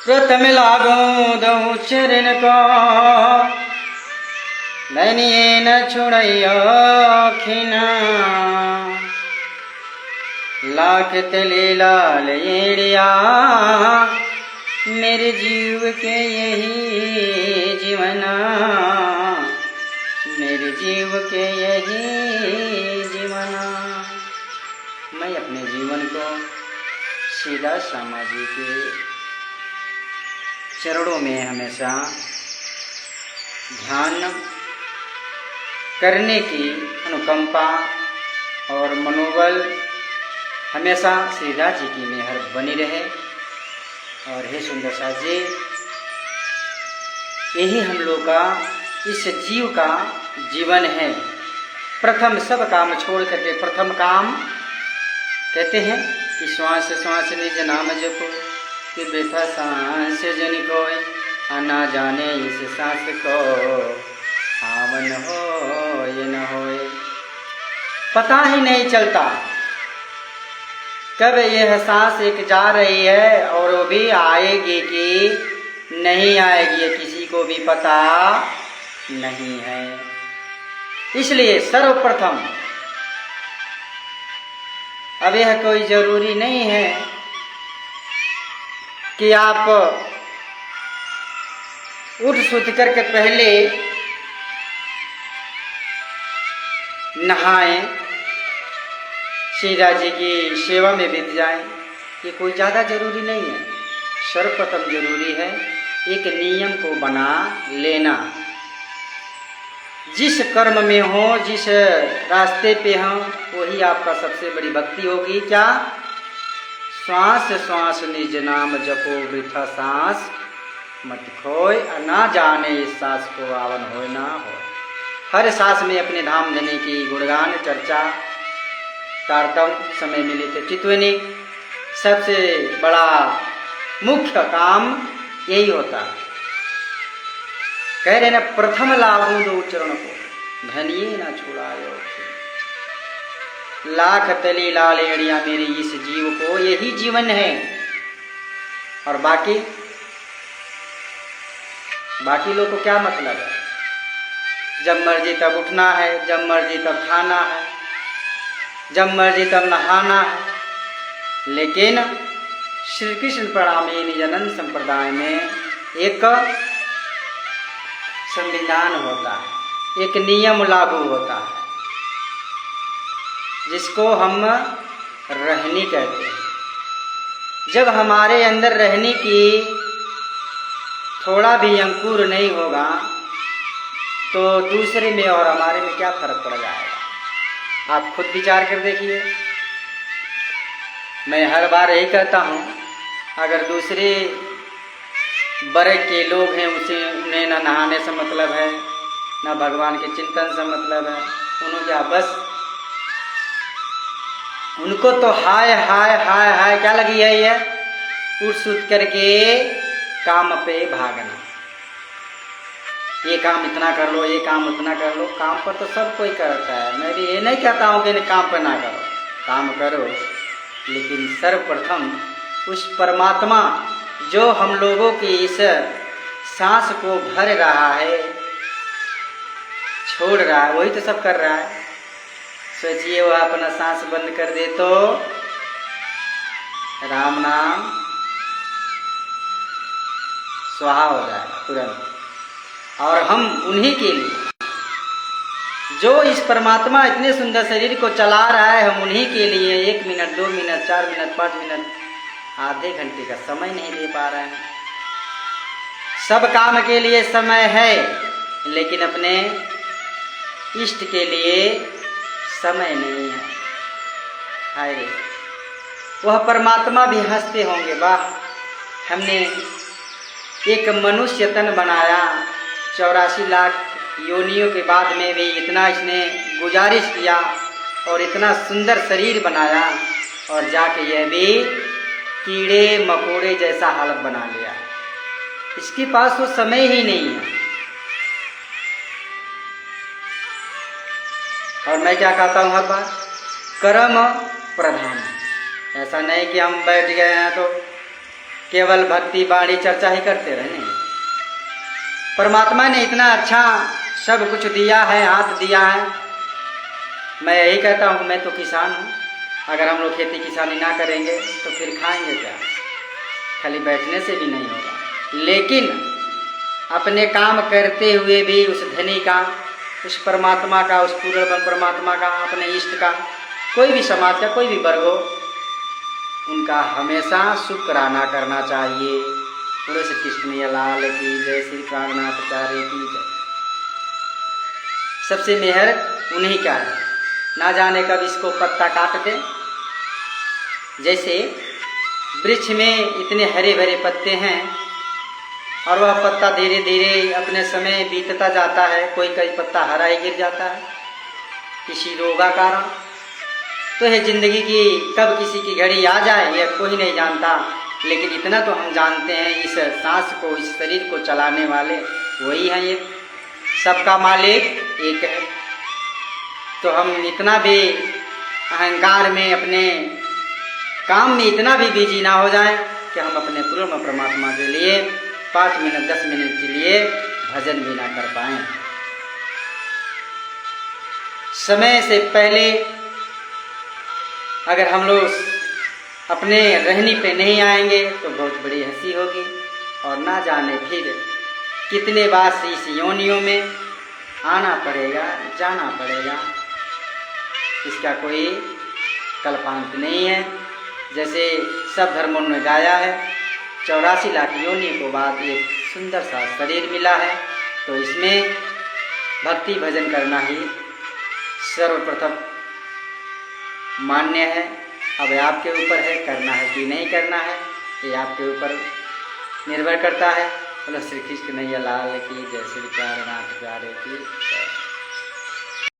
प्रथम लागो दऊ चरण को नैनिए न छुड़ैया खिना लाख तले लाल एड़िया मेरे जीव के यही जीवना मेरे जीव के यही जीवना। मैं अपने जीवन को सीधा श्यामा जी के चरणों में हमेशा ध्यान करने की अनुकंपा और मनोबल हमेशा श्री राज जी की मेहर बनी रहे। और हे सुंदर सा जी, यही हम लोग का इस जीव का जीवन है। प्रथम सब काम छोड़ करके प्रथम काम कहते हैं कि श्वास श्वास निज नाम जपो कि बेथा सांस जन कोय ना जाने इस सांस को आवन हो ये न होए। पता ही नहीं चलता कब यह सांस एक जा रही है और वो भी आएगी कि नहीं आएगी, ये किसी को भी पता नहीं है। इसलिए सर्वप्रथम अब यह कोई जरूरी नहीं है कि आप उठ सुत करके पहले नहाएं, श्री राज जी की सेवा में बीत जाएं, ये कोई ज़्यादा जरूरी नहीं है। सर्वप्रथम जरूरी है एक नियम को बना लेना। जिस कर्म में हो, जिस रास्ते पे हो, वही आपका सबसे बड़ी भक्ति होगी। क्या? श्वास श्वास निज नाम जपो वृथा सांस मत खोय ना जाने इस सांस को आवन हो ना हो। हर सांस में अपने धाम देने की गुणगान चर्चा तारतम समय मिले थे चित्वनी। सबसे बड़ा मुख्य काम यही होता है। कह रहे ना, प्रथम लागू दो चरण को धनिए ना छुड़ायो लाख तली लाल एड़िया मेरे इस जीव को यही जीवन है। और बाकी लोग को क्या मतलब है? जब मर्जी तब उठना है, जब मर्जी तब खाना है, जब मर्जी तब नहाना है। लेकिन श्री कृष्ण प्रणामी निजनन संप्रदाय में एक संविधान होता है, एक नियम लागू होता है, जिसको हम रहनी कहते हैं। जब हमारे अंदर रहने की थोड़ा भी अंकुर नहीं होगा तो दूसरे में और हमारे में क्या फर्क पड़ जाएगा? आप खुद विचार कर देखिए। मैं हर बार यही कहता हूँ, अगर दूसरे वर्ग के लोग हैं उन्हें ना नहाने से मतलब है, ना भगवान के चिंतन से मतलब है। उन्होंने क्या बस उनको तो हाय हाय हाय हाय क्या लगी है? ये उठ सुत करके काम पे भागना, ये काम इतना कर लो, ये काम उतना कर लो। काम पर तो सब कोई करता है। मैं भी ये नहीं कहता हूँ कि काम पर ना करो, काम करो, लेकिन सर्वप्रथम उस परमात्मा जो हम लोगों की इस सांस को भर रहा है, छोड़ रहा है, वही तो सब कर रहा है। सोचिए वह अपना सांस बंद कर दे तो राम नाम स्वाहा हो जाएगा तुरंत। और हम उन्हीं के लिए, जो इस परमात्मा इतने सुंदर शरीर को चला रहा है, हम उन्हीं के लिए 1 मिनट 2 मिनट 4 मिनट 5 मिनट आधे घंटे का समय नहीं दे पा रहे हैं। सब काम के लिए समय है, लेकिन अपने इष्ट के लिए समय नहीं है। हाय रे, वह परमात्मा भी हंसते होंगे, वाह हमने एक मनुष्य तन बनाया, 84 लाख योनियों के बाद में भी इतना इसने गुजारिश किया और इतना सुंदर शरीर बनाया, और जाके यह भी कीड़े मकोड़े जैसा हालत बना लिया। इसके पास तो समय ही नहीं है। और मैं क्या कहता हूँ हर बार, कर्म प्रधान। ऐसा नहीं कि हम बैठ गए हैं तो केवल भक्ति बाणी चर्चा ही करते रहने। परमात्मा ने इतना अच्छा सब कुछ दिया है, हाथ दिया है। मैं यही कहता हूँ, मैं तो किसान हूँ, अगर हम लोग खेती किसानी ना करेंगे तो फिर खाएंगे क्या? खाली बैठने से भी नहीं होगा। लेकिन अपने काम करते हुए भी उस धनी का, उस परमात्मा का, उस पूर्ण परमात्मा का, अपने इष्ट का, कोई भी समाज का कोई भी वर्ग हो, उनका हमेशा शुक्राना करना चाहिए। बोलो श्री कृष्ण लाल की जय, श्री प्राणनाथ आचार्य की जय। सबसे मेहर उन्हीं का है। ना जाने कब इसको पत्ता काट दे। जैसे वृक्ष में इतने हरे भरे पत्ते हैं और वह पत्ता धीरे धीरे अपने समय बीतता जाता है, कोई पत्ता हरा ही गिर जाता है किसी रोगा कारण। तो है जिंदगी की कब किसी की घड़ी आ जाए यह कोई नहीं जानता। लेकिन इतना तो हम जानते हैं, इस सांस को, इस शरीर को चलाने वाले वही हैं, ये सबका मालिक एक है। तो हम इतना भी अहंकार में, अपने काम में इतना भी बिजी ना हो जाएं कि हम अपने पूर्ण परमात्मा के लिए 5 मिनट 10 मिनट के लिए भजन भी ना कर पाएं। समय से पहले अगर हम लोग अपने रहनी पे नहीं आएंगे तो बहुत बड़ी हंसी होगी। और ना जाने फिर कितने बार इस योनियों में आना पड़ेगा, जाना पड़ेगा, इसका कोई कल्पांत नहीं है। जैसे सब धर्मों ने गाया है, 84 लाख योनियों के बाद एक सुंदर सा शरीर मिला है, तो इसमें भक्ति भजन करना ही सर्वप्रथम मान्य है। अब आपके ऊपर है करना है कि नहीं करना है, ये आपके ऊपर निर्भर करता है। बोलो श्री कृष्ण कन्हैया लाल की जय, श्री प्राणनाथ आचार्य की जय।